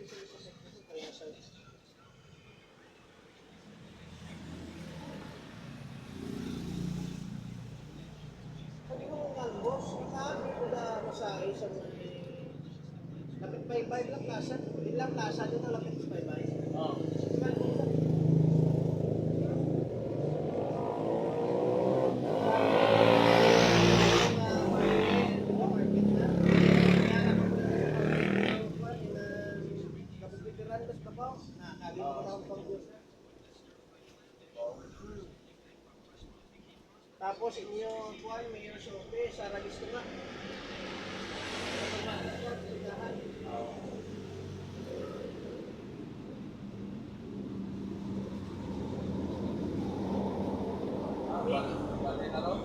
Sabi ko nga, boss, sabi ko na masahe sa mga lapit baybay lang plaza. Ilang plaza doon na lapit baybay. Oo. Tapos inyo kuan mayor sope sa ragis ko nga. Balik na ron?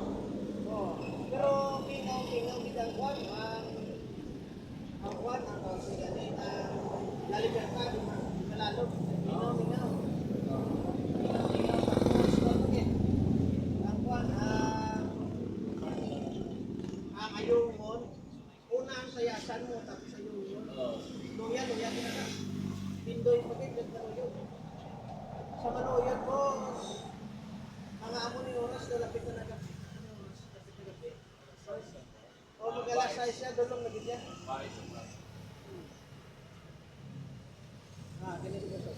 Oh, pero minaw bidang kuan ang kuan ang kasi gani la libertad malalog minaw. Ang kuan ang ayungon una ang sayasan mo tapos ayungon. Luya na. Pindoy pati nagkaroon. Sa Manoyod boss. Ang amo ni oras dalapit na nagapit. O mag-alas 6 siya, doon lang siya. Ganito ba ito?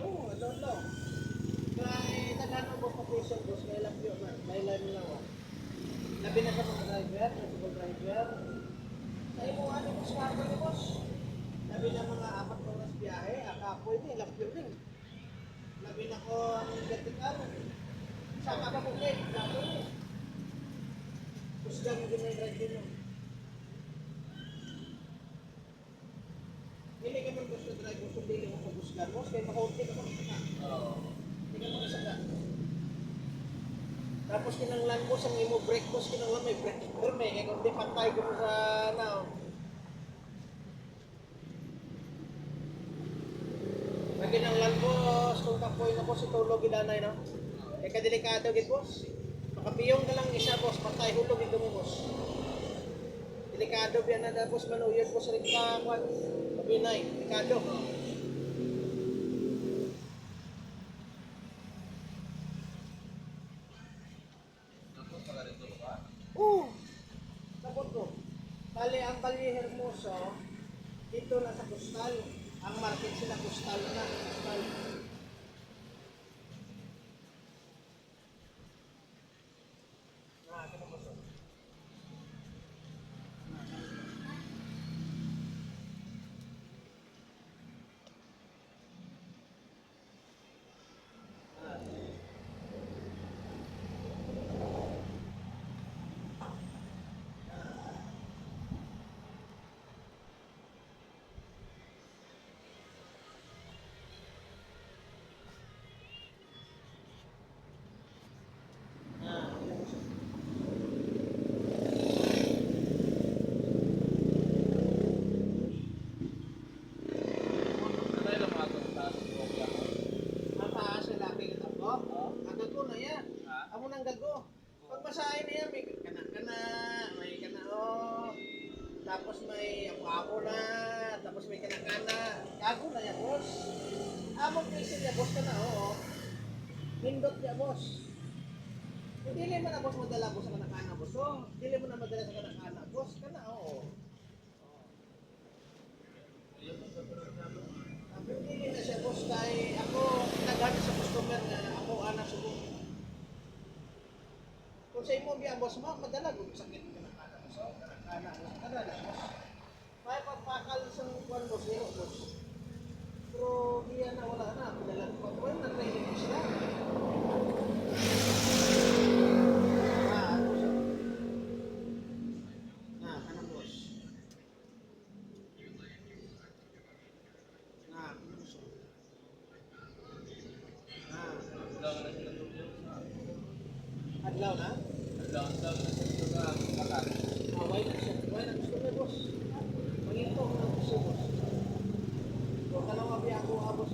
Oo, doon lang. Kaya naghanap ko sa patient boss, kaya lang yun, kailan nila ako. Labi na sa mga driver, tricycle driver. Kaya mo ano yung smarto ni boss. Labi na mga 4 oras biyahe, akapoy din, lapyo din. Labi na ko ang vertical. Sama ka po kayo, lapyo din. Kusgan mo din yung drive din mo. Hindi ka man gusto drive mo, sundili mo kung kusgan mo, kaya makaunti ka mo isa ka. Hindi ka mo isa ka. Tapos kinanglan mo sa imo brake boss, kinanglan may brake perme, kaya kung di pantay ko mo sa now. Pag kinanglan boss, kung kapoy na boss, itulog ilanay no? Eh kadelikado gid boss. Makapiyong ka lang isa boss, pantay hulog ito mo boss. Delikado biyan na boss, manuyod boss rin ka, kwan. Binay, delikado. Sabot ko. Bali, ang Valle Hermoso, dito na sa Coastal. Ang market sila Coastal na. Coastal. Amo nang gago. Pag masahe na yan, may kana-kana, may kana-o, tapos may apo-apo na, tapos may kana-kana. Gago na yan, boss. Among pisil niya, boss ka na, oo. Hindot niya, boss. Kung dili mo na, boss, madala, boss, sa kana-kana, boss. Oh, dili mo na madala sa kana-kana, boss ka na, oo. Kung dili na siya, boss, kay ako, nagano sa customer na ako, anak, subo. Kung sa imo biya boss mo, madala gud sakit ka na kana boss. Kana boss, kada boss. May pagpakal sa kuan boss, imo boss. Pero diya na wala na, pinala ko pa na training ko sila. Ano siya? Kana boss. Ano siya? Adlaw na? Ang daw na sa ito na bakal. Why not siya? Why not? Gusto mo, boss. Manginto ko na gusto, boss. Huwag ka lang mabiyak ko, boss.